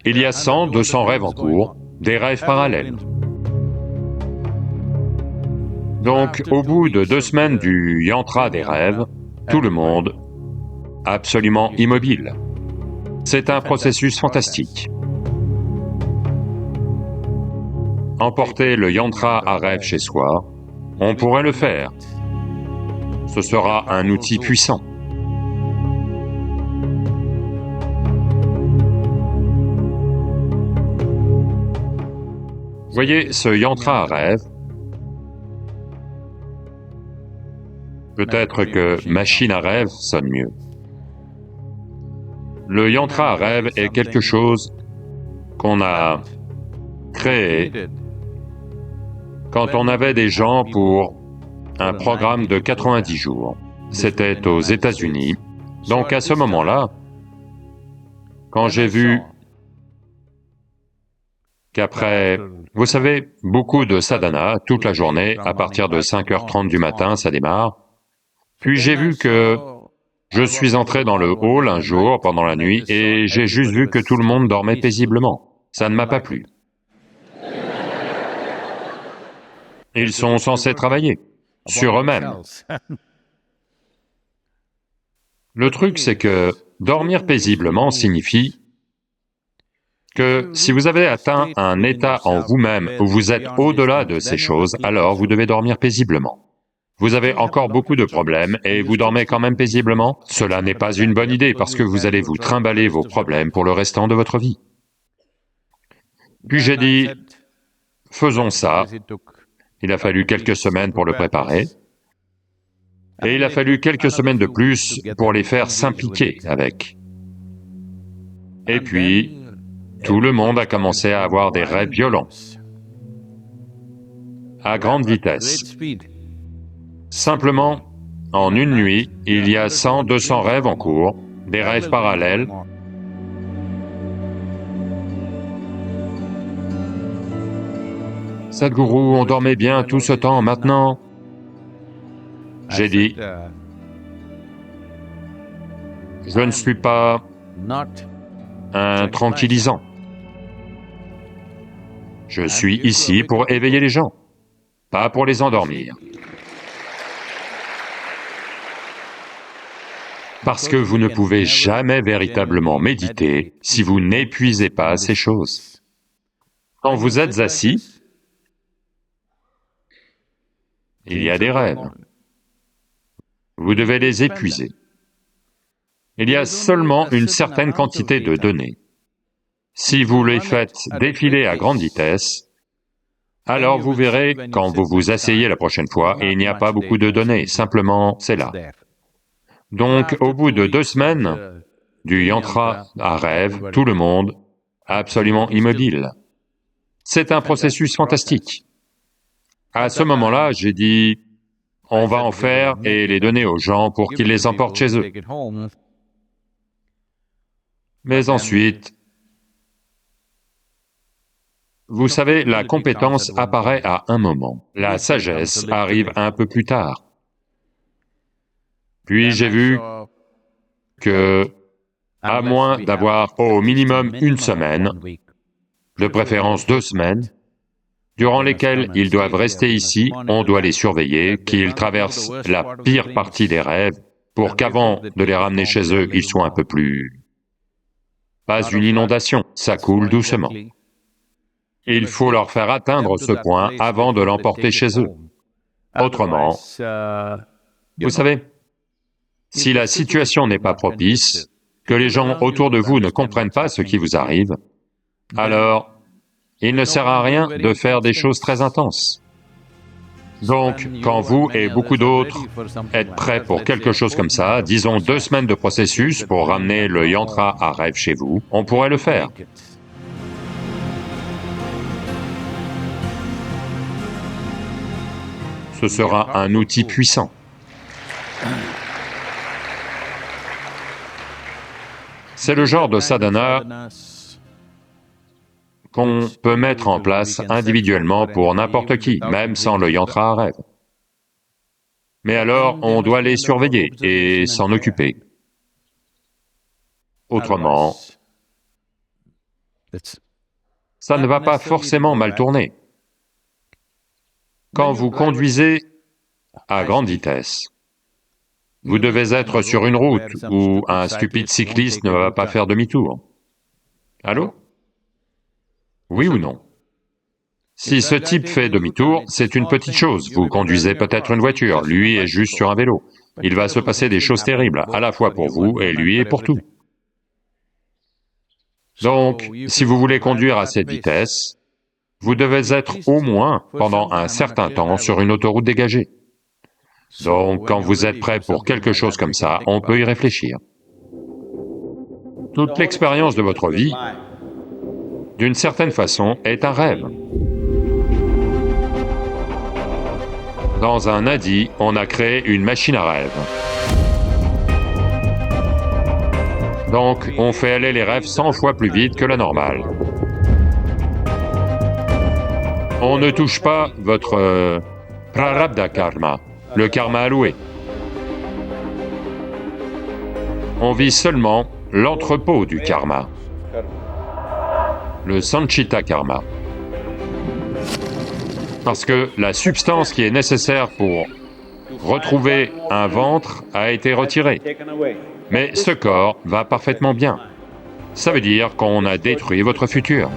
il y a 100, 200 rêves en cours, des rêves parallèles. Donc, au bout de 2 semaines du yantra des rêves, tout le monde, absolument immobile. C'est un processus fantastique. Emporter le yantra à rêve chez soi, on pourrait le faire. Ce sera un outil puissant. Voyez, ce yantra à rêve, peut-être que machine à rêve sonne mieux. Le yantra à rêve est quelque chose qu'on a créé quand on avait des gens pour un programme de 90 jours. C'était aux États-Unis. Donc à ce moment-là, quand j'ai vu qu'après, vous savez, beaucoup de sadhana, toute la journée, à partir de 5h30 du matin, ça démarre, puis j'ai vu que je suis entré dans le hall un jour pendant la nuit et j'ai juste vu que tout le monde dormait paisiblement. Ça ne m'a pas plu. Ils sont censés travailler sur eux-mêmes. Le truc, c'est que dormir paisiblement signifie que si vous avez atteint un état en vous-même où vous êtes au-delà de ces choses, alors vous devez dormir paisiblement. Vous avez encore beaucoup de problèmes et vous dormez quand même paisiblement, cela n'est pas une bonne idée parce que vous allez vous trimballer vos problèmes pour le restant de votre vie. Puis j'ai dit, faisons ça. Il a fallu quelques semaines pour le préparer, et il a fallu quelques semaines de plus pour les faire s'impliquer avec. Et puis, tout le monde a commencé à avoir des rêves violents, à grande vitesse. Simplement, en une nuit, il y a 100, 200 rêves en cours, des rêves parallèles. Sadhguru, on dormait bien tout ce temps, maintenant... J'ai dit, je ne suis pas un tranquillisant. Je suis ici pour éveiller les gens, pas pour les endormir. Parce que vous ne pouvez jamais véritablement méditer si vous n'épuisez pas ces choses. Quand vous êtes assis, il y a des rêves. Vous devez les épuiser. Il y a seulement une certaine quantité de données. Si vous les faites défiler à grande vitesse, alors vous verrez quand vous vous asseyez la prochaine fois et il n'y a pas beaucoup de données, simplement c'est là. Donc au bout de 2 semaines du yantra à rêve, tout le monde absolument immobile. C'est un processus fantastique. À ce moment-là, j'ai dit, on va en faire et les donner aux gens pour qu'ils les emportent chez eux. Mais ensuite, vous savez, la compétence apparaît à un moment, la sagesse arrive un peu plus tard. Puis j'ai vu que, à moins d'avoir au minimum une semaine, de préférence 2 semaines, durant lesquelles ils doivent rester ici, on doit les surveiller, qu'ils traversent la pire partie des rêves, pour qu'avant de les ramener chez eux, ils soient un peu plus... Pas une inondation, ça coule doucement. Il faut leur faire atteindre ce point avant de l'emporter chez eux. Autrement, vous savez, si la situation n'est pas propice, que les gens autour de vous ne comprennent pas ce qui vous arrive, alors il ne sert à rien de faire des choses très intenses. Donc, quand vous et beaucoup d'autres êtes prêts pour quelque chose comme ça, disons 2 semaines de processus pour ramener le yantra à rêve chez vous, on pourrait le faire. Ce sera un outil puissant. C'est le genre de sadhana qu'on peut mettre en place individuellement pour n'importe qui, même sans le yantra à rêve. Mais alors, on doit les surveiller et s'en occuper. Autrement, Ça ne va pas forcément mal tourner. Quand vous conduisez à grande vitesse, vous devez être sur une route où un stupide cycliste ne va pas faire demi-tour. Allô? Oui ou non? Si ce type fait demi-tour, c'est une petite chose, vous conduisez peut-être une voiture, lui est juste sur un vélo. Il va se passer des choses terribles, à la fois pour vous et lui et pour tout. Donc, si vous voulez conduire à cette vitesse, vous devez être au moins pendant un certain temps sur une autoroute dégagée. Donc, quand vous êtes prêt pour quelque chose comme ça, on peut y réfléchir. Toute l'expérience de votre vie, d'une certaine façon, est un rêve. Dans un Adi, on a créé une machine à rêve. Donc, on fait aller les rêves 100 fois plus vite que la normale. On ne touche pas votre prarabdha karma, le karma alloué. On vit seulement l'entrepôt du karma, le sanchita karma. Parce que la substance qui est nécessaire pour retrouver un ventre a été retirée. Mais ce corps va parfaitement bien. Ça veut dire qu'on a détruit votre futur.